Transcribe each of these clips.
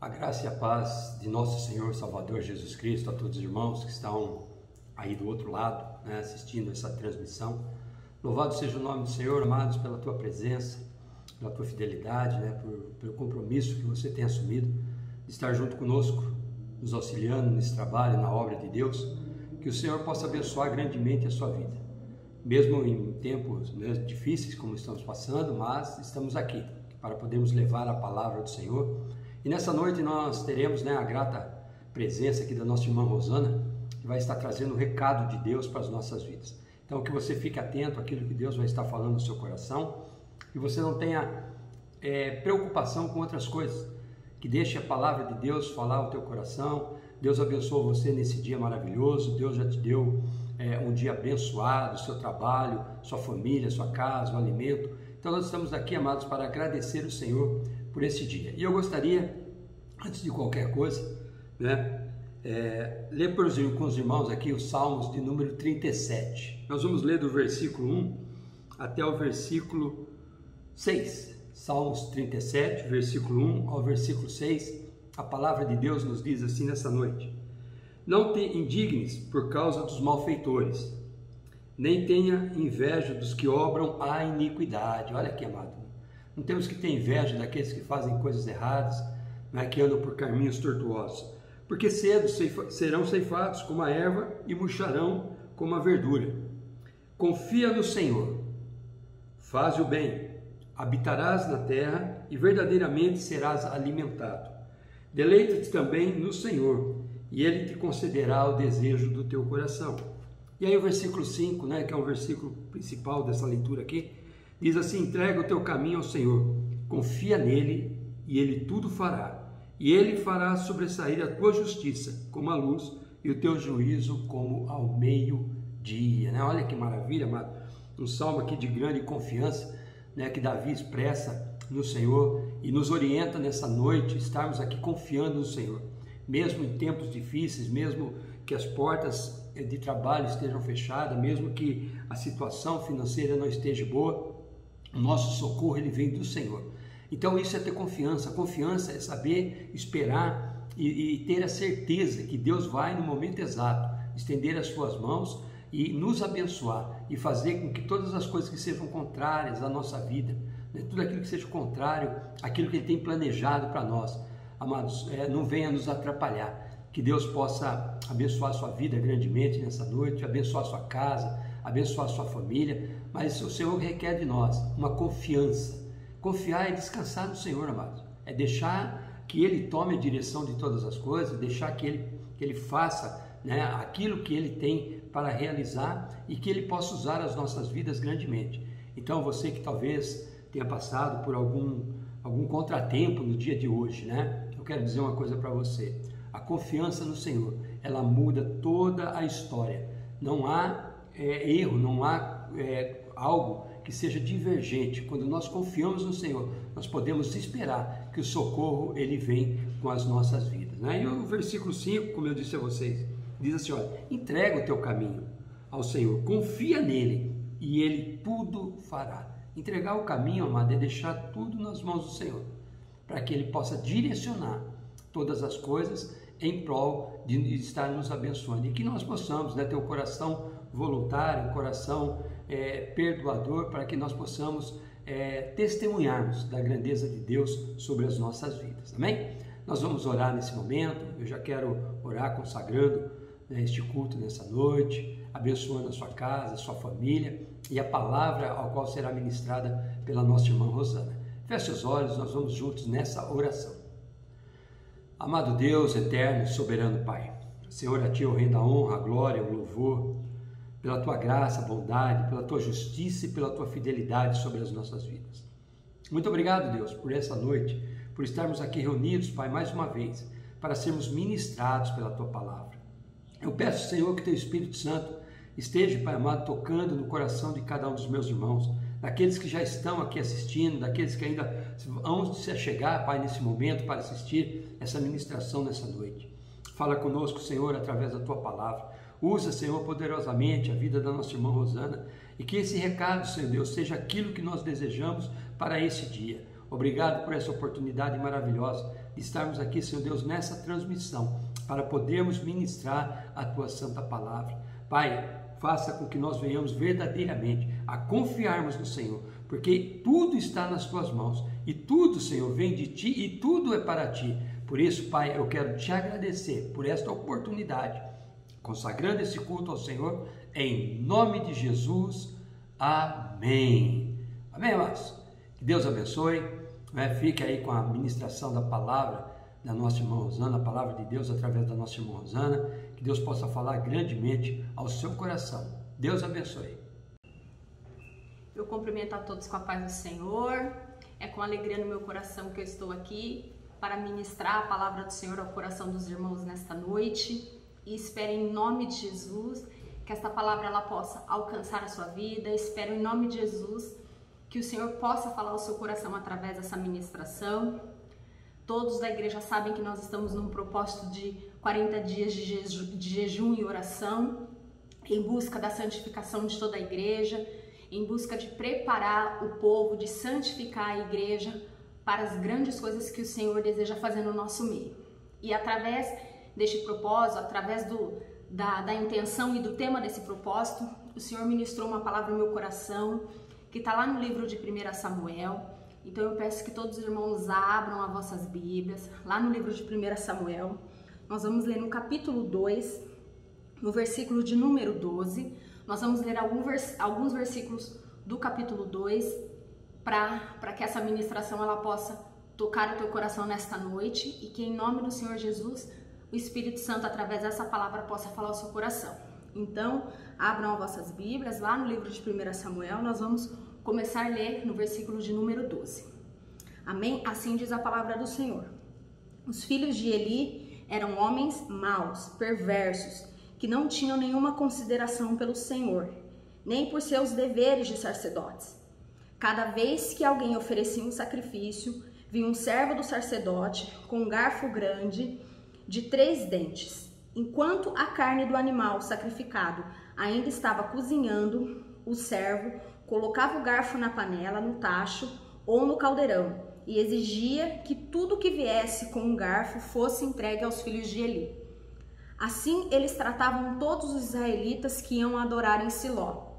A graça e a paz de nosso Senhor Salvador Jesus Cristo a todos os irmãos que estão aí do outro lado, assistindo essa transmissão. Louvado seja o nome do Senhor, amados, pela tua presença, pela tua fidelidade, pelo compromisso que você tem assumido de estar junto conosco, nos auxiliando nesse trabalho, na obra de Deus. Que o Senhor possa abençoar grandemente a sua vida, mesmo em tempos difíceis como estamos passando, mas estamos aqui para podermos levar a palavra do Senhor. E nessa noite nós teremos a grata presença aqui da nossa irmã Rosana, que vai estar trazendo o recado de Deus para as nossas vidas. Então que você fique atento àquilo que Deus vai estar falando no seu coração, que você não tenha preocupação com outras coisas, que deixe a palavra de Deus falar o teu coração. Deus abençoe você nesse dia maravilhoso. Deus já te deu um dia abençoado, seu trabalho, sua família, sua casa, o alimento. Então nós estamos aqui, amados, para agradecer o Senhor por esse dia. E eu gostaria, antes de qualquer coisa, ler com os irmãos aqui os Salmos de número 37. Nós vamos ler do versículo 1 até o versículo 6. Salmos 37, versículo 1 ao versículo 6. A palavra de Deus nos diz assim nessa noite: Não te indignes por causa dos malfeitores, nem tenha inveja dos que obram a iniquidade. Olha aqui, amado. Não temos que ter inveja daqueles que fazem coisas erradas, que andam por caminhos tortuosos, porque cedo serão ceifados como a erva e murcharão como a verdura. Confia no Senhor, faz o bem, habitarás na terra e verdadeiramente serás alimentado. Deleita-te também no Senhor, e Ele te concederá o desejo do teu coração. E aí o versículo 5, que é o versículo principal dessa leitura aqui, diz assim: entrega o teu caminho ao Senhor, confia nele e Ele tudo fará. E Ele fará sobressair a tua justiça como a luz e o teu juízo como ao meio-dia. Olha que maravilha, amado. Um salmo aqui de grande confiança, que Davi expressa no Senhor e nos orienta nessa noite, estarmos aqui confiando no Senhor. Mesmo em tempos difíceis, mesmo que as portas de trabalho estejam fechadas, mesmo que a situação financeira não esteja boa, o nosso socorro ele vem do Senhor. Então isso é ter confiança. Confiança é saber esperar e ter a certeza que Deus vai no momento exato estender as suas mãos e nos abençoar e fazer com que todas as coisas que sejam contrárias à nossa vida, tudo aquilo que seja contrário àquilo que Ele tem planejado para nós, amados, não venha nos atrapalhar. Que Deus possa abençoar a sua vida grandemente nessa noite, abençoar a sua casa, abençoar a sua família, mas o Senhor requer de nós uma confiança. Confiar é descansar no Senhor, amados, é deixar que Ele tome a direção de todas as coisas, deixar que Ele faça aquilo que Ele tem para realizar e que Ele possa usar as nossas vidas grandemente. Então você que talvez tenha passado por algum contratempo no dia de hoje, eu quero dizer uma coisa para você: a confiança no Senhor, ela muda toda a história. Não há erro, não há algo que seja divergente. Quando nós confiamos no Senhor, nós podemos esperar que o socorro ele vem com as nossas vidas. E o versículo 5, como eu disse a vocês, diz assim: olha, entrega o teu caminho ao Senhor, confia nele e Ele tudo fará. Entregar o caminho, amado, é deixar tudo nas mãos do Senhor, para que Ele possa direcionar todas as coisas em prol de estar nos abençoando, e que nós possamos ter um coração voluntário, um coração perdoador, para que nós possamos testemunharmos da grandeza de Deus sobre as nossas vidas. Amém? Nós vamos orar nesse momento. Eu já quero orar consagrando este culto nessa noite, abençoando a sua casa, a sua família e a palavra ao qual será ministrada pela nossa irmã Rosana. Feche os olhos, nós vamos juntos nessa oração. Amado Deus, eterno e soberano Pai, Senhor, a Ti o reino da honra, a glória, o louvor, pela Tua graça, a bondade, pela Tua justiça e pela Tua fidelidade sobre as nossas vidas. Muito obrigado, Deus, por essa noite, por estarmos aqui reunidos, Pai, mais uma vez, para sermos ministrados pela Tua palavra. Eu peço, Senhor, que Teu Espírito Santo esteja, Pai amado, tocando no coração de cada um dos meus irmãos, daqueles que já estão aqui assistindo, daqueles que ainda vão se chegar, Pai, nesse momento para assistir essa ministração nessa noite. Fala conosco, Senhor, através da Tua palavra. Usa, Senhor, poderosamente a vida da nossa irmã Rosana e que esse recado, Senhor Deus, seja aquilo que nós desejamos para esse dia. Obrigado por essa oportunidade maravilhosa estarmos aqui, Senhor Deus, nessa transmissão, para podermos ministrar a Tua Santa Palavra. Pai, faça com que nós venhamos verdadeiramente a confiarmos no Senhor, porque tudo está nas Tuas mãos, e tudo, Senhor, vem de Ti, e tudo é para Ti. Por isso, Pai, eu quero Te agradecer por esta oportunidade, consagrando esse culto ao Senhor, em nome de Jesus. Amém. Amém, amados? Que Deus abençoe. Fique aí com a ministração da palavra da nossa irmã Rosana, a palavra de Deus através da nossa irmã Rosana. Que Deus possa falar grandemente ao seu coração. Deus abençoe. Eu cumprimento a todos com a paz do Senhor. É com alegria no meu coração que eu estou aqui para ministrar a palavra do Senhor ao coração dos irmãos nesta noite. E espero em nome de Jesus que esta palavra ela possa alcançar a sua vida. Espero em nome de Jesus que o Senhor possa falar ao seu coração através dessa ministração. Todos da igreja sabem que nós estamos num propósito de 40 dias de jejum e oração, em busca da santificação de toda a igreja, em busca de preparar o povo, de santificar a igreja para as grandes coisas que o Senhor deseja fazer no nosso meio. E através deste propósito, através da intenção e do tema desse propósito, o Senhor ministrou uma palavra no meu coração, que está lá no livro de 1 Samuel. Então eu peço que todos os irmãos abram as vossas Bíblias, lá no livro de 1 Samuel. Nós vamos ler no capítulo 2, no versículo de número 12. Nós vamos ler alguns versículos do capítulo 2, para que essa ministração ela possa tocar o teu coração nesta noite e que em nome do Senhor Jesus, o Espírito Santo, através dessa palavra, possa falar ao seu coração. Então, abram as vossas Bíblias, lá no livro de 1 Samuel, nós vamos começar a ler no versículo de número 12. Amém? Assim diz a palavra do Senhor. Os filhos de Eli eram homens maus, perversos, que não tinham nenhuma consideração pelo Senhor, nem por seus deveres de sacerdotes. Cada vez que alguém oferecia um sacrifício, vinha um servo do sacerdote com um garfo grande de 3 dentes. Enquanto a carne do animal sacrificado ainda estava cozinhando, o servo colocava o garfo na panela, no tacho ou no caldeirão e exigia que tudo que viesse com um garfo fosse entregue aos filhos de Eli. Assim eles tratavam todos os israelitas que iam adorar em Siló.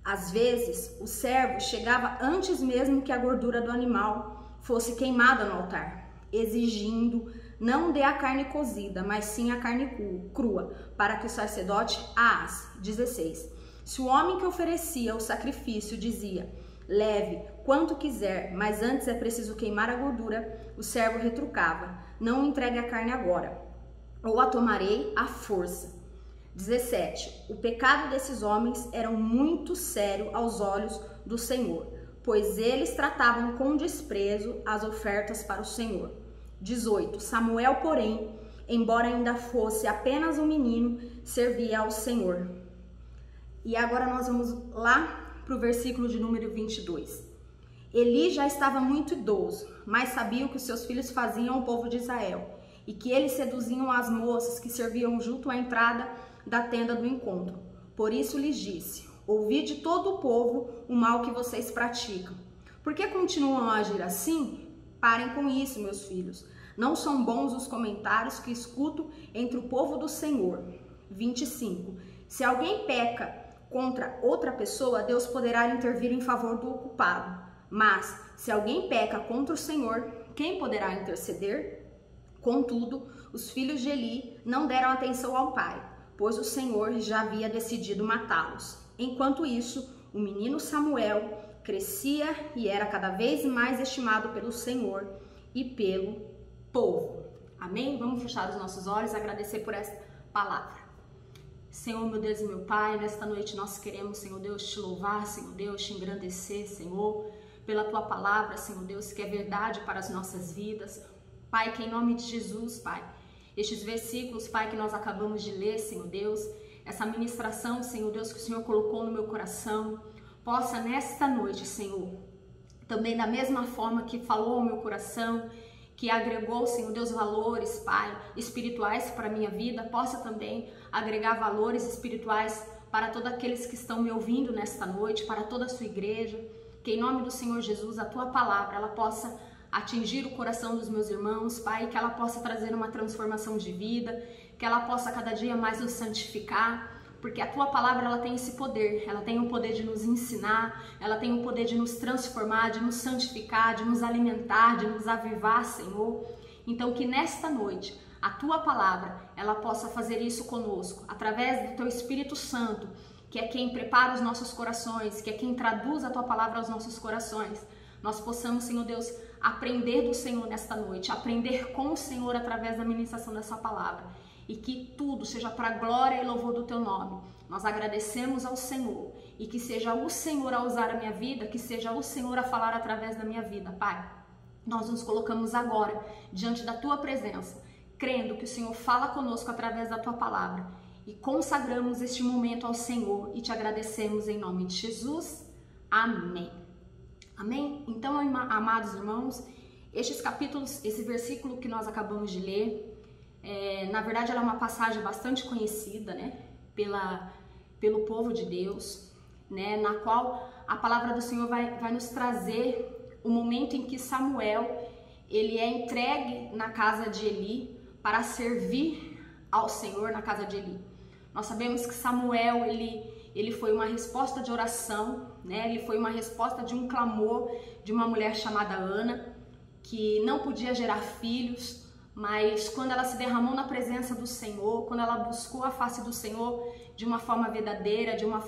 Às vezes, o servo chegava antes mesmo que a gordura do animal fosse queimada no altar, exigindo: não dê a carne cozida, mas sim a carne crua, para que o sacerdote a asse. 16. Se o homem que oferecia o sacrifício dizia: leve quanto quiser, mas antes é preciso queimar a gordura, o servo retrucava: não entregue a carne agora, ou a tomarei à força. 17. O pecado desses homens era muito sério aos olhos do Senhor, pois eles tratavam com desprezo as ofertas para o Senhor. 18. Samuel, porém, embora ainda fosse apenas um menino, servia ao Senhor. E agora nós vamos lá para o versículo de número 22. Eli já estava muito idoso, mas sabia o que os seus filhos faziam ao povo de Israel, e que eles seduziam as moças que serviam junto à entrada da tenda do encontro. Por isso lhes disse: ouvi de todo o povo o mal que vocês praticam. Por que continuam a agir assim? Parem com isso, meus filhos. Não são bons os comentários que escuto entre o povo do Senhor. 25. Se alguém peca contra outra pessoa, Deus poderá intervir em favor do culpado. Mas, se alguém peca contra o Senhor, quem poderá interceder? Contudo, os filhos de Eli não deram atenção ao pai, pois o Senhor já havia decidido matá-los. Enquanto isso, o menino Samuel crescia e era cada vez mais estimado pelo Senhor e pelo povo. Amém? Vamos fechar os nossos olhos e agradecer por esta palavra. Senhor, meu Deus e meu Pai, nesta noite nós queremos, Senhor Deus, te louvar, Senhor Deus, te engrandecer, Senhor, pela tua palavra, Senhor Deus, que é verdade para as nossas vidas. Pai, que em nome de Jesus, Pai, estes versículos, Pai, que nós acabamos de ler, Senhor Deus, essa ministração, Senhor Deus, que o Senhor colocou no meu coração, possa nesta noite, Senhor, também da mesma forma que falou ao meu coração, que agregou, Senhor Deus, valores, Pai, espirituais para a minha vida, possa também agregar valores espirituais para todos aqueles que estão me ouvindo nesta noite, para toda a sua igreja, que em nome do Senhor Jesus, a tua palavra, ela possa atingir o coração dos meus irmãos, Pai, que ela possa trazer uma transformação de vida, que ela possa cada dia mais nos santificar, porque a Tua palavra ela tem esse poder, ela tem o poder de nos ensinar, ela tem o poder de nos transformar, de nos santificar, de nos alimentar, de nos avivar, Senhor. Então que nesta noite a Tua palavra ela possa fazer isso conosco, através do Teu Espírito Santo, que é quem prepara os nossos corações, que é quem traduz a Tua palavra aos nossos corações. Nós possamos, Senhor Deus, aprender do Senhor nesta noite, aprender com o Senhor através da ministração dessa palavra. E que tudo seja para a glória e louvor do Teu nome. Nós agradecemos ao Senhor e que seja o Senhor a usar a minha vida, que seja o Senhor a falar através da minha vida, Pai. Nós nos colocamos agora diante da Tua presença, crendo que o Senhor fala conosco através da Tua palavra e consagramos este momento ao Senhor e Te agradecemos em nome de Jesus. Amém. Amém? Então, amados irmãos, estes capítulos, esse versículo que nós acabamos de ler, na verdade ela é uma passagem bastante conhecida, né, pelo povo de Deus, né, na qual a palavra do Senhor vai nos trazer o momento em que Samuel ele é entregue na casa de Eli para servir ao Senhor na casa de Eli. Nós sabemos que Samuel ele foi uma resposta de oração, né, ele foi uma resposta de um clamor de uma mulher chamada Ana, que não podia gerar filhos, mas quando ela se derramou na presença do Senhor, quando ela buscou a face do Senhor de uma forma verdadeira, de uma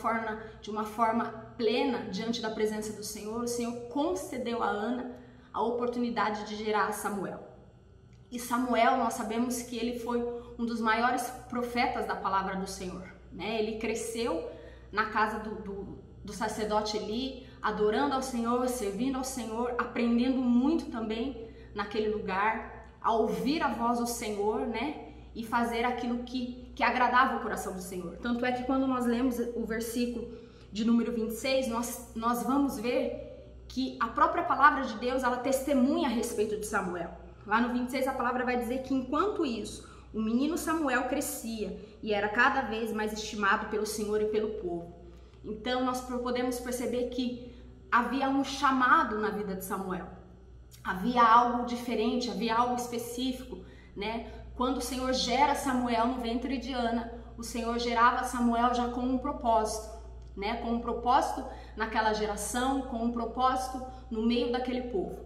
forma plena diante da presença do Senhor, o Senhor concedeu a Ana a oportunidade de gerar Samuel. E Samuel, nós sabemos que ele foi um dos maiores profetas da palavra do Senhor, né? Ele cresceu na casa do sacerdote Eli, adorando ao Senhor, servindo ao Senhor, aprendendo muito também naquele lugar, a ouvir a voz do Senhor, né, e fazer aquilo que agradava o coração do Senhor. Tanto é que quando nós lemos o versículo de número 26, nós vamos ver que a própria palavra de Deus, ela testemunha a respeito de Samuel. Lá no 26 a palavra vai dizer que enquanto isso, o menino Samuel crescia e era cada vez mais estimado pelo Senhor e pelo povo. Então nós podemos perceber que havia um chamado na vida de Samuel. Havia algo diferente, havia algo específico, né? Quando o Senhor gera Samuel no ventre de Ana, o Senhor gerava Samuel já com um propósito, né? Com um propósito naquela geração, com um propósito no meio daquele povo.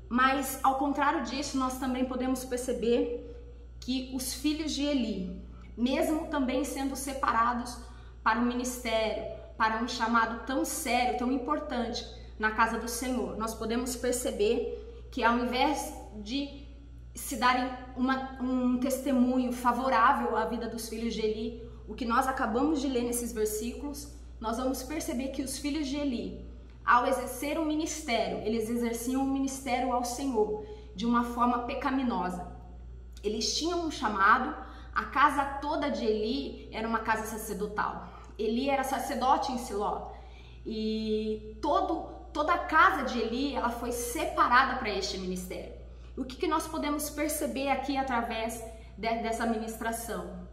Mas, ao contrário disso, nós também podemos perceber que os filhos de Eli, mesmo também sendo separados para o ministério, para um chamado tão sério, tão importante na casa do Senhor, nós podemos perceber que ao invés de se darem um testemunho favorável à vida dos filhos de Eli, o que nós acabamos de ler nesses versículos, nós vamos perceber que os filhos de Eli, ao exercer um ministério, eles exerciam um ministério ao Senhor de uma forma pecaminosa. Eles tinham um chamado, a casa toda de Eli era uma casa sacerdotal. Eli era sacerdote em Siló e toda a casa de Eli, ela foi separada para este ministério. O que nós podemos perceber aqui através dessa ministração?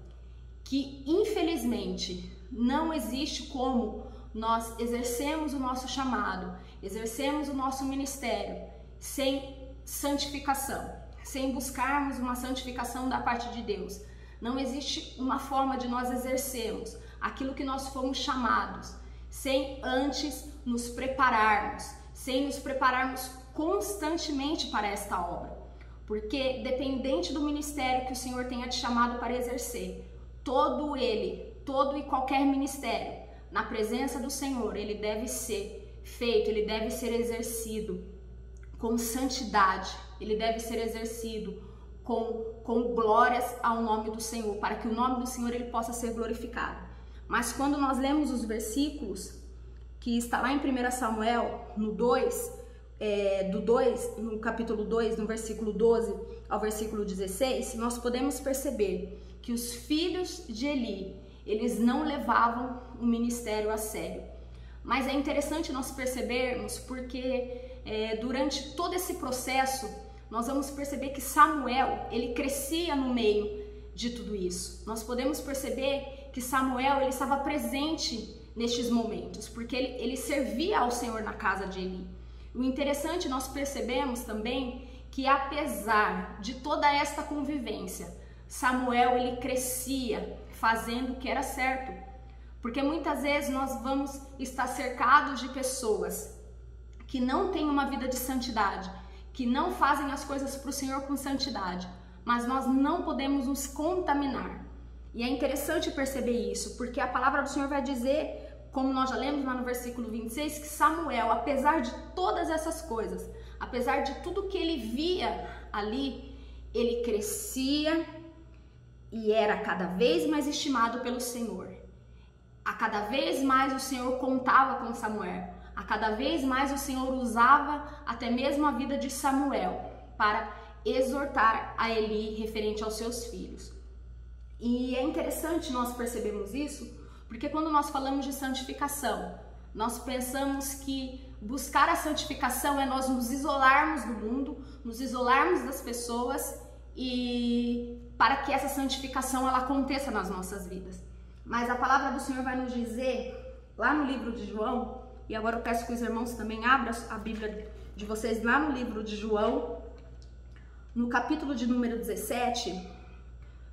Que infelizmente não existe como nós exercemos o nosso chamado, exercemos o nosso ministério sem santificação, sem buscarmos uma santificação da parte de Deus. Não existe uma forma de nós exercermmos aquilo que nós fomos chamados sem antes nos prepararmos, sem nos prepararmos constantemente para esta obra. Porque dependente do ministério que o Senhor tenha te chamado para exercer, todo e qualquer ministério, na presença do Senhor, ele deve ser feito, ele deve ser exercido com santidade, ele deve ser exercido com glórias ao nome do Senhor, para que o nome do Senhor ele possa ser glorificado. Mas quando nós lemos os versículos, que está lá em 1 Samuel, no capítulo 2, no versículo 12 ao versículo 16, nós podemos perceber que os filhos de Eli, eles não levavam o ministério a sério. Mas é interessante nós percebermos porque durante todo esse processo, nós vamos perceber que Samuel, ele crescia no meio de tudo isso. Nós podemos perceber que Samuel, ele estava presente nestes momentos, porque ele servia ao Senhor na casa de Eli. O interessante, nós percebemos também que apesar de toda esta convivência, Samuel ele crescia fazendo o que era certo. Porque muitas vezes nós vamos estar cercados de pessoas que não têm uma vida de santidade, que não fazem as coisas para o Senhor com santidade, mas nós não podemos nos contaminar. E é interessante perceber isso, porque a palavra do Senhor vai dizer, como nós já lemos lá no versículo 26, que Samuel, apesar de todas essas coisas, apesar de tudo que ele via ali, ele crescia e era cada vez mais estimado pelo Senhor. A cada vez mais o Senhor contava com Samuel, a cada vez mais o Senhor usava até mesmo a vida de Samuel para exortar a Eli referente aos seus filhos. E é interessante nós percebermos isso, porque quando nós falamos de santificação, nós pensamos que buscar a santificação é nós nos isolarmos do mundo, nos isolarmos das pessoas e para que essa santificação ela aconteça nas nossas vidas. Mas a palavra do Senhor vai nos dizer, lá no livro de João, e agora eu peço que os irmãos também abram a Bíblia de vocês lá no livro de João, no capítulo de número 17,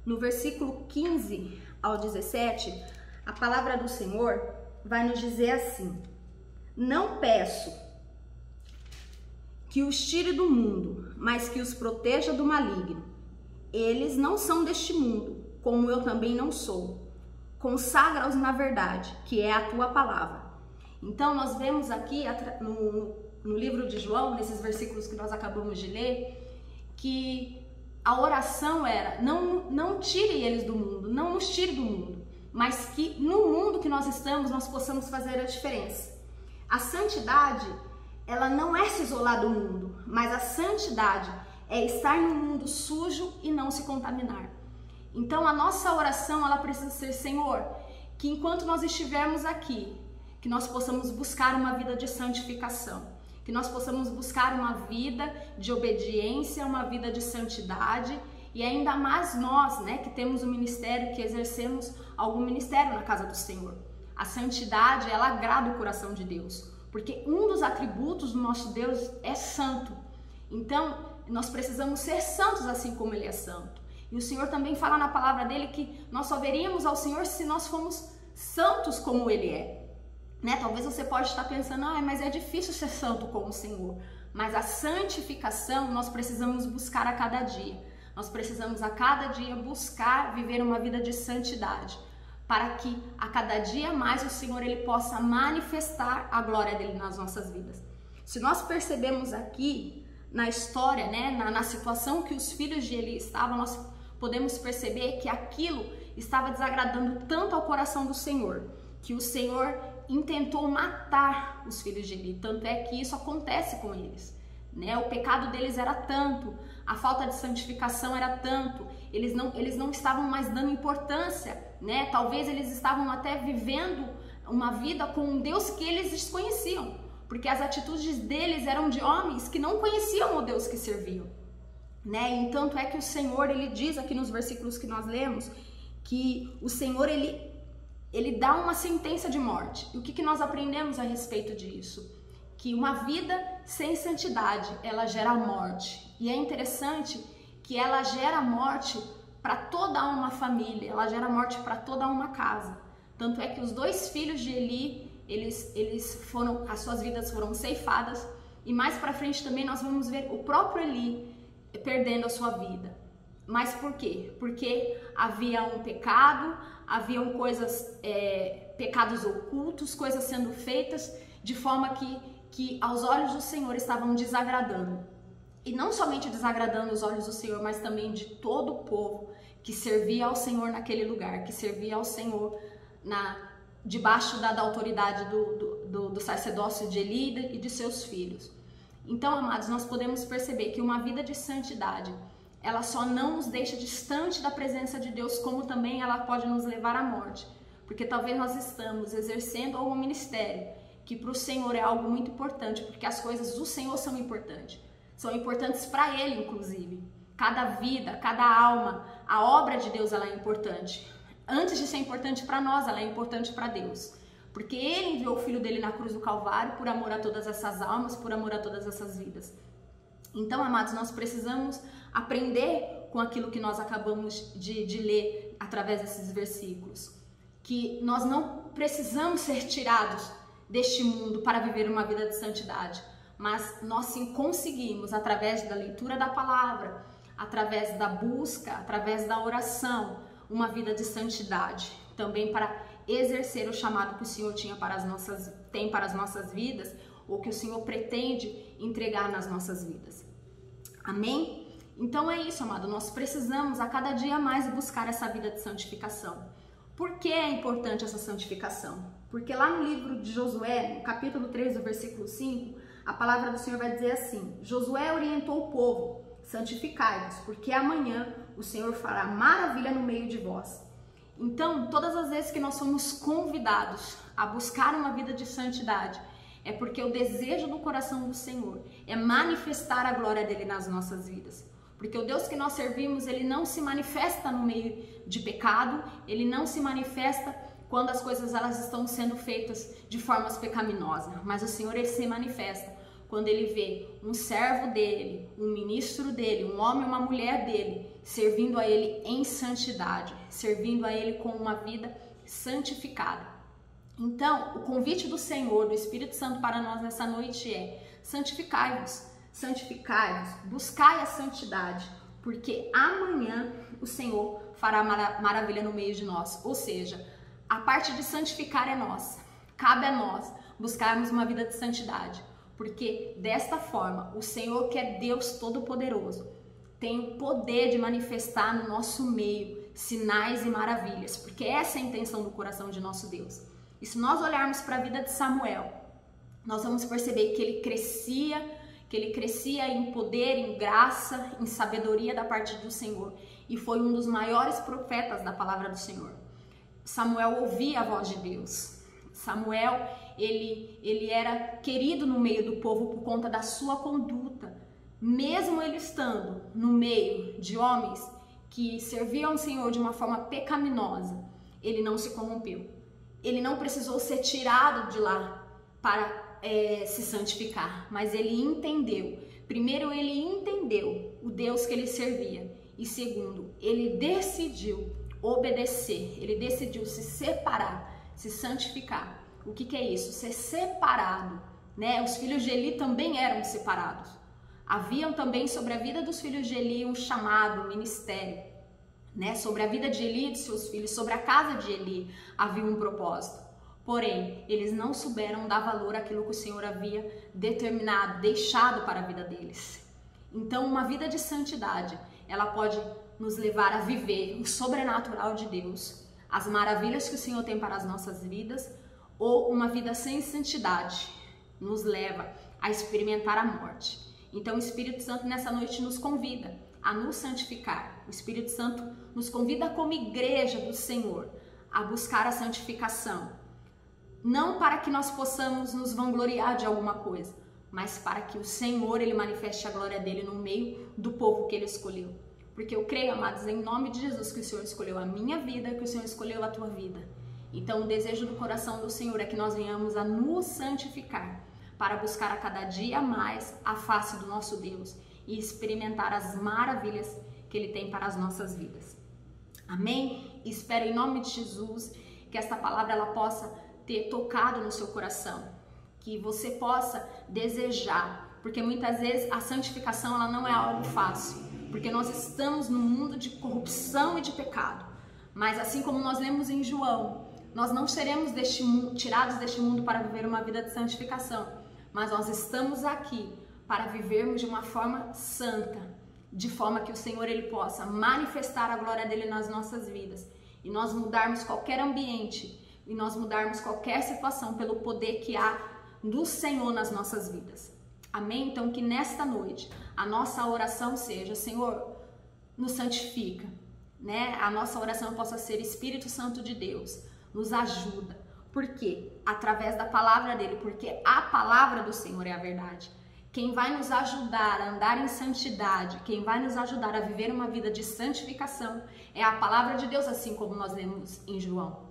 no versículo 15 ao 17, a palavra do Senhor vai nos dizer assim: não peço que os tire do mundo, mas que os proteja do maligno. Eles não são deste mundo, como eu também não sou. Consagra-os na verdade, que é a tua palavra. Então nós vemos aqui no livro de João, nesses versículos que nós acabamos de ler, que a oração era: não tire eles do mundo, não nos tire do mundo, mas que no mundo que nós estamos, nós possamos fazer a diferença. A santidade, ela não é se isolar do mundo, mas a santidade é estar no mundo sujo e não se contaminar. Então a nossa oração, ela precisa ser: Senhor, que enquanto nós estivermos aqui, que nós possamos buscar uma vida de santificação, que nós possamos buscar uma vida de obediência, uma vida de santidade, e ainda mais nós, né, que temos um ministério, que exercemos algum ministério na casa do Senhor. A santidade, ela agrada o coração de Deus, porque um dos atributos do nosso Deus é santo. Então, nós precisamos ser santos assim como Ele é santo. E o Senhor também fala na palavra dele que nós só veríamos ao Senhor se nós formos santos como Ele é. Né? Talvez você pode estar pensando: mas é difícil ser santo como o Senhor. Mas a santificação nós precisamos buscar a cada dia. Nós precisamos a cada dia buscar viver uma vida de santidade, para que a cada dia mais o Senhor ele possa manifestar a glória dele nas nossas vidas. Se nós percebemos aqui na história, né, na situação que os filhos de Eli estavam, nós podemos perceber que aquilo estava desagradando tanto ao coração do Senhor, que o Senhor intentou matar os filhos de Eli. Tanto é que isso acontece com eles, né? O pecado deles era tanto, a falta de santificação era tanto, eles não estavam mais dando importância, né? Talvez eles estavam até vivendo uma vida com um Deus que eles desconheciam, porque as atitudes deles eram de homens que não conheciam o Deus que serviam, né? E tanto é que o Senhor, ele diz aqui nos versículos que nós lemos, que o Senhor, ele dá uma sentença de morte. E o que nós aprendemos a respeito disso? Que uma vida sem santidade, ela gera morte. E é interessante que ela gera morte para toda uma família, ela gera morte para toda uma casa. Tanto é que os dois filhos de Eli, as suas vidas foram ceifadas. E mais para frente também nós vamos ver o próprio Eli perdendo a sua vida. Mas por quê? Porque havia um pecado, haviam coisas, pecados ocultos, coisas sendo feitas de forma que aos olhos do Senhor estavam desagradando. E não somente desagradando os olhos do Senhor, mas também de todo o povo que servia ao Senhor naquele lugar, que servia ao Senhor debaixo da autoridade do sacerdócio de Eli e de seus filhos. Então, amados, nós podemos perceber que uma vida de santidade, ela só não nos deixa distante da presença de Deus, como também ela pode nos levar à morte. Porque talvez nós estamos exercendo algum ministério que para o Senhor é algo muito importante, porque as coisas do Senhor são importantes para Ele, inclusive. Cada vida, cada alma, a obra de Deus, ela é importante. Antes de ser importante para nós, ela é importante para Deus. porque Ele enviou o Filho dele na cruz do Calvário por amor a todas essas almas, por amor a todas essas vidas. Então, amados, nós precisamos aprender com aquilo que nós acabamos de ler através desses versículos, que nós não precisamos ser tirados deste mundo para viver uma vida de santidade, mas nós sim conseguimos, através da leitura da palavra, através da busca, através da oração, uma vida de santidade, também para exercer o chamado que o Senhor tem para as nossas vidas, ou que o Senhor pretende entregar nas nossas vidas. Amém? Então é isso, amado, nós precisamos a cada dia mais buscar essa vida de santificação. Por que é importante essa santificação? Porque lá no livro de Josué, no capítulo 3, do versículo 5, a palavra do Senhor vai dizer assim: Josué orientou o povo: santificai-vos, porque amanhã o Senhor fará maravilha no meio de vós. Então, todas as vezes que nós somos convidados a buscar uma vida de santidade, é porque o desejo do coração do Senhor é manifestar a glória dele nas nossas vidas. Porque o Deus que nós servimos, ele não se manifesta no meio de pecado, ele não se manifesta quando as coisas elas estão sendo feitas de formas pecaminosas, mas o Senhor ele se manifesta quando ele vê um servo dele, um ministro dele, um homem ou uma mulher dele, servindo a ele em santidade, servindo a ele com uma vida santificada. Então, o convite do Senhor, do Espírito Santo para nós nessa noite é: santificai-vos, santificai-vos, buscai a santidade, porque amanhã o Senhor fará maravilha no meio de nós. Ou seja, a parte de santificar é nossa, cabe a nós buscarmos uma vida de santidade, porque desta forma o Senhor, que é Deus Todo-Poderoso, tem o poder de manifestar no nosso meio sinais e maravilhas, porque essa é a intenção do coração de nosso Deus. E se nós olharmos para a vida de Samuel, nós vamos perceber que ele crescia em poder, em graça, em sabedoria da parte do Senhor, e foi um dos maiores profetas da palavra do Senhor. Samuel ouvia a voz de Deus. Samuel, ele era querido no meio do povo por conta da sua conduta, mesmo ele estando no meio de homens que serviam ao Senhor de uma forma pecaminosa. Ele não se corrompeu. Ele não precisou ser tirado de lá para se santificar, mas ele entendeu. Primeiro, ele entendeu o Deus que ele servia, e segundo, ele decidiu obedecer, ele decidiu se separar, se santificar. O que é isso? Ser separado, né? Os filhos de Eli também eram separados. Haviam também sobre a vida dos filhos de Eli um chamado, um ministério, né? Sobre a vida de Eli e de seus filhos, sobre a casa de Eli havia um propósito. Porém, eles não souberam dar valor àquilo que o Senhor havia determinado, deixado para a vida deles. Então, uma vida de santidade, ela pode nos levar a viver o sobrenatural de Deus, as maravilhas que o Senhor tem para as nossas vidas, ou uma vida sem santidade nos leva a experimentar a morte. Então, o Espírito Santo nessa noite nos convida a nos santificar. O Espírito Santo nos convida como igreja do Senhor a buscar a santificação. Não para que nós possamos nos vangloriar de alguma coisa, mas para que o Senhor ele manifeste a glória dele no meio do povo que ele escolheu. Porque eu creio, amados, em nome de Jesus, que o Senhor escolheu a minha vida, que o Senhor escolheu a tua vida. Então, o desejo do coração do Senhor é que nós venhamos a nos santificar, para buscar a cada dia mais a face do nosso Deus e experimentar as maravilhas que Ele tem para as nossas vidas. Amém? Espero em nome de Jesus que esta palavra ela possa ter tocado no seu coração, que você possa desejar, porque muitas vezes a santificação ela não é algo fácil, porque nós estamos num mundo de corrupção e de pecado, mas assim como nós lemos em João, nós não seremos tirados deste mundo para viver uma vida de santificação, mas nós estamos aqui para vivermos de uma forma santa, de forma que o Senhor ele possa manifestar a glória dele nas nossas vidas e nós mudarmos qualquer ambiente e nós mudarmos qualquer situação pelo poder que há do Senhor nas nossas vidas. Amém? Então que nesta noite a nossa oração seja: Senhor, nos santifica, né? A nossa oração possa ser: Espírito Santo de Deus, nos ajuda. Por quê? Através da palavra dele, porque a palavra do Senhor é a verdade. Quem vai nos ajudar a andar em santidade, quem vai nos ajudar a viver uma vida de santificação é a palavra de Deus, assim como nós lemos em João.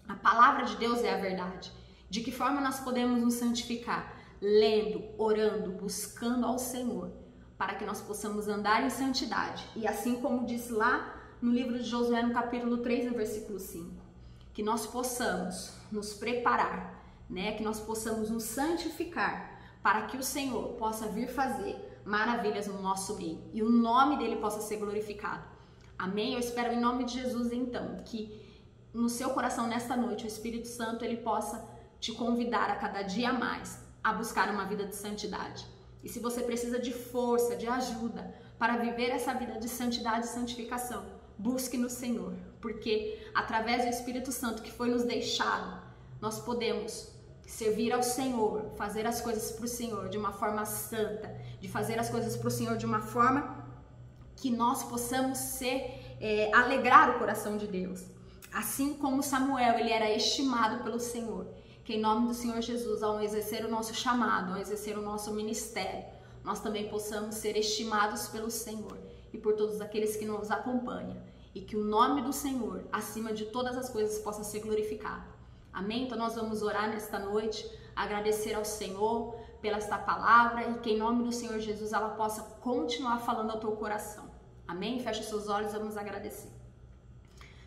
A palavra de Deus é a verdade. De que forma nós podemos nos santificar? Lendo, orando, buscando ao Senhor, para que nós possamos andar em santidade. E assim como diz lá no livro de Josué, no capítulo 3, no versículo 5, que nós possamos nos preparar, né? Que nós possamos nos santificar, para que o Senhor possa vir fazer maravilhas no nosso meio e o nome dele possa ser glorificado. Amém? Eu espero em nome de Jesus, então, que no seu coração nesta noite o Espírito Santo ele possa te convidar a cada dia mais a buscar uma vida de santidade. E se você precisa de força, de ajuda para viver essa vida de santidade e santificação, busque no Senhor, porque através do Espírito Santo que foi nos deixado, nós podemos servir ao Senhor, fazer as coisas para o Senhor de uma forma santa, de fazer as coisas para o Senhor de uma forma que nós possamos alegrar o coração de Deus. Assim como Samuel, ele era estimado pelo Senhor, que em nome do Senhor Jesus, ao exercer o nosso chamado, ao exercer o nosso ministério, nós também possamos ser estimados pelo Senhor e por todos aqueles que nos acompanham, e que o nome do Senhor, acima de todas as coisas, possa ser glorificado. Amém? Então nós vamos orar nesta noite, agradecer ao Senhor pela esta palavra e que em nome do Senhor Jesus ela possa continuar falando ao teu coração. Amém? Fecha os seus olhos, vamos agradecer.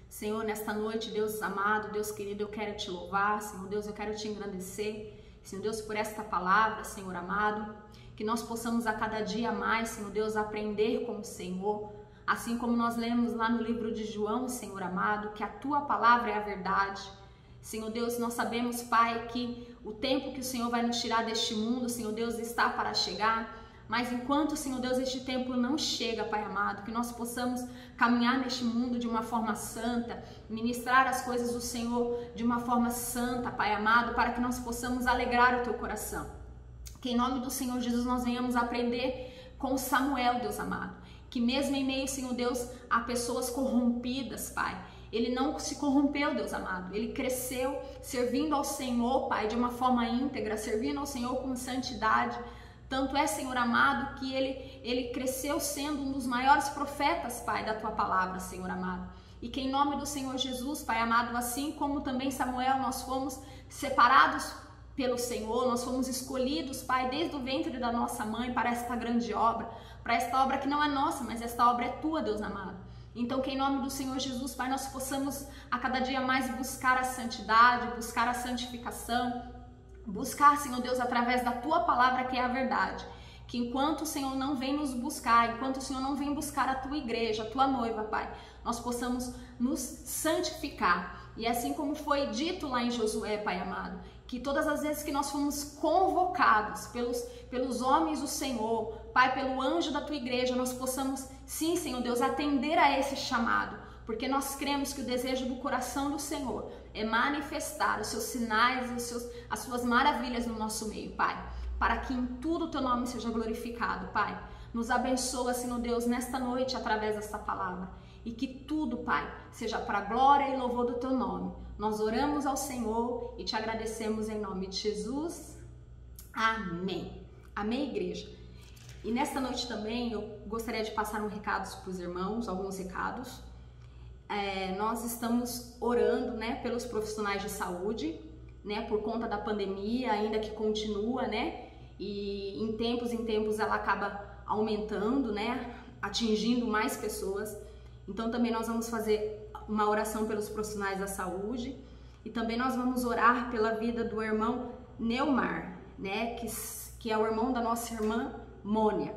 Senhor, nesta noite, Deus amado, Deus querido, eu quero te louvar, Senhor Deus, eu quero te engrandecer, Senhor Deus, por esta palavra, Senhor amado, que nós possamos a cada dia mais, Senhor Deus, aprender com o Senhor, assim como nós lemos lá no livro de João, Senhor amado, que a tua palavra é a verdade. Senhor Deus, nós sabemos, Pai, que o tempo que o Senhor vai nos tirar deste mundo, Senhor Deus, está para chegar. Mas enquanto, Senhor Deus, este tempo não chega, Pai amado, que nós possamos caminhar neste mundo de uma forma santa, ministrar as coisas do Senhor de uma forma santa, Pai amado, para que nós possamos alegrar o teu coração. Que em nome do Senhor Jesus nós venhamos aprender com Samuel, Deus amado, que mesmo em meio, Senhor Deus, a pessoas corrompidas, Pai, ele não se corrompeu, Deus amado, ele cresceu servindo ao Senhor, Pai, de uma forma íntegra, servindo ao Senhor com santidade. Tanto é, Senhor amado, que ele cresceu sendo um dos maiores profetas, Pai, da tua palavra, Senhor amado. E que em nome do Senhor Jesus, Pai amado, assim como também Samuel, nós fomos separados pelo Senhor, nós fomos escolhidos, Pai, desde o ventre da nossa mãe para esta grande obra, para esta obra que não é nossa, mas esta obra é tua, Deus amado. Então que em nome do Senhor Jesus, Pai, nós possamos a cada dia mais buscar a santidade, buscar a santificação, buscar, Senhor Deus, através da tua palavra que é a verdade, que enquanto o Senhor não vem nos buscar, enquanto o Senhor não vem buscar a tua igreja, a tua noiva, Pai, nós possamos nos santificar. E assim como foi dito lá em Josué, Pai amado, que todas as vezes que nós fomos convocados pelos homens do Senhor, Pai, pelo anjo da tua igreja, nós possamos, sim, Senhor Deus, atender a esse chamado, porque nós cremos que o desejo do coração do Senhor é manifestar os seus sinais, as suas maravilhas no nosso meio, Pai, para que em tudo o teu nome seja glorificado, Pai. Nos abençoa, Senhor Deus, nesta noite através desta palavra, e que tudo, Pai, seja para a glória e louvor do teu nome. Nós oramos ao Senhor e te agradecemos em nome de Jesus. Amém. Amém, igreja? E nesta noite também eu gostaria de passar um recado para os irmãos, alguns recados. Nós estamos orando, né, pelos profissionais de saúde, né, por conta da pandemia, ainda que continua, né, e em tempos ela acaba aumentando, né, atingindo mais pessoas. Então também nós vamos fazer uma oração pelos profissionais da saúde e também nós vamos orar pela vida do irmão Neumar, né, que é o irmão da nossa irmã Mônia,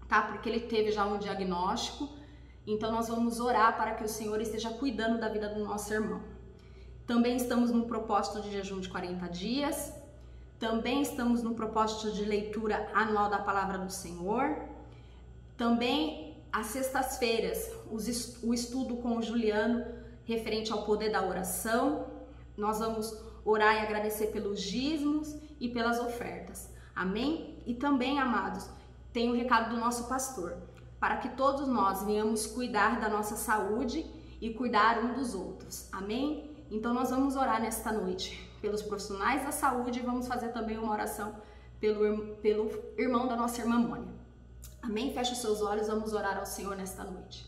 tá, porque ele teve já um diagnóstico. Então nós vamos orar para que o Senhor esteja cuidando da vida do nosso irmão. Também estamos no propósito de jejum de 40 dias. Também estamos no propósito de leitura anual da palavra do Senhor. Também às sextas-feiras, o estudo com o Juliano referente ao poder da oração. Nós vamos orar e agradecer pelos dízimos e pelas ofertas. Amém? E também, amados, tem o recado do nosso pastor, para que todos nós venhamos cuidar da nossa saúde e cuidar um dos outros. Amém? Então nós vamos orar nesta noite pelos profissionais da saúde e vamos fazer também uma oração pelo irmão da nossa irmã Mônia. Amém? Feche os seus olhos, vamos orar ao Senhor nesta noite.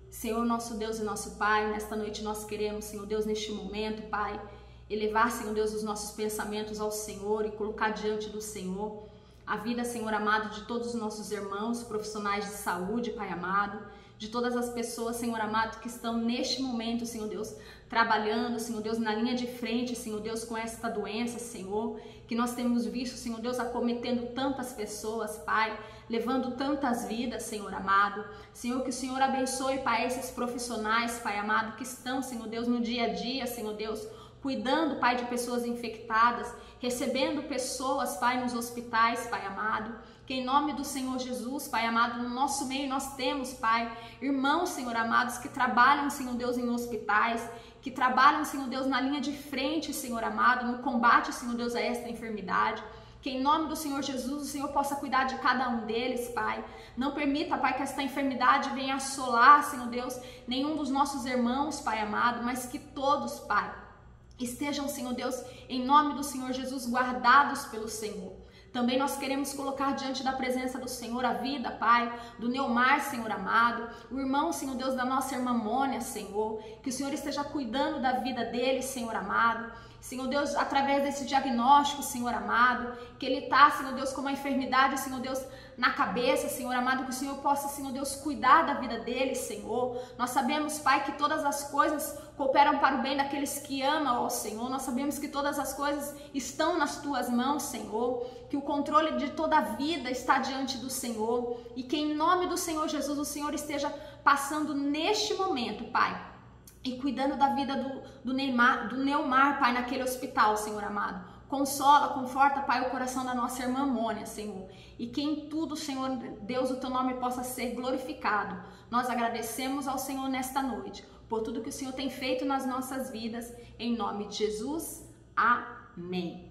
Senhor, nosso Deus e nosso Pai, nesta noite nós queremos, Senhor Deus, neste momento, Pai, elevar, Senhor Deus, os nossos pensamentos ao Senhor e colocar diante do Senhor a vida, Senhor amado, de todos os nossos irmãos, profissionais de saúde, Pai amado, de todas as pessoas, Senhor amado, que estão neste momento, Senhor Deus, trabalhando, Senhor Deus, na linha de frente, Senhor Deus, com esta doença, Senhor, que nós temos visto, Senhor Deus, acometendo tantas pessoas, Pai, levando tantas vidas, Senhor amado. Senhor, que o Senhor abençoe, Pai, esses profissionais, Pai amado, que estão, Senhor Deus, no dia a dia, Senhor Deus, cuidando, Pai, de pessoas infectadas, recebendo pessoas, Pai, nos hospitais, Pai amado. Que em nome do Senhor Jesus, Pai amado, no nosso meio nós temos, Pai, irmãos, Senhor amados, que trabalham, Senhor Deus, em hospitais, que trabalham, Senhor Deus, na linha de frente, Senhor amado, no combate, Senhor Deus, a esta enfermidade. Que em nome do Senhor Jesus, o Senhor possa cuidar de cada um deles, Pai. Não permita, Pai, que esta enfermidade venha assolar, Senhor Deus, nenhum dos nossos irmãos, Pai amado, mas que todos, Pai, estejam, Senhor Deus, em nome do Senhor Jesus, guardados pelo Senhor. Também nós queremos colocar diante da presença do Senhor a vida, Pai, do Neumar, Senhor amado, o irmão, Senhor Deus, da nossa irmã Mônia, Senhor, que o Senhor esteja cuidando da vida dele, Senhor amado. Senhor Deus, através desse diagnóstico, Senhor amado, que ele está, Senhor Deus, com uma enfermidade, Senhor Deus, na cabeça, Senhor amado, que o Senhor possa, Senhor Deus, cuidar da vida dele, Senhor. Nós sabemos, Pai, que todas as coisas cooperam para o bem daqueles que amam ao Senhor. Nós sabemos que todas as coisas estão nas tuas mãos, Senhor, que o controle de toda a vida está diante do Senhor e que em nome do Senhor Jesus, o Senhor esteja passando neste momento, Pai, e cuidando da vida do Neumar, Pai, naquele hospital, Senhor amado. Consola, conforta, Pai, o coração da nossa irmã Mônia, Senhor. E que em tudo, Senhor Deus, o Teu nome possa ser glorificado. Nós agradecemos ao Senhor nesta noite, por tudo que o Senhor tem feito nas nossas vidas. Em nome de Jesus, amém.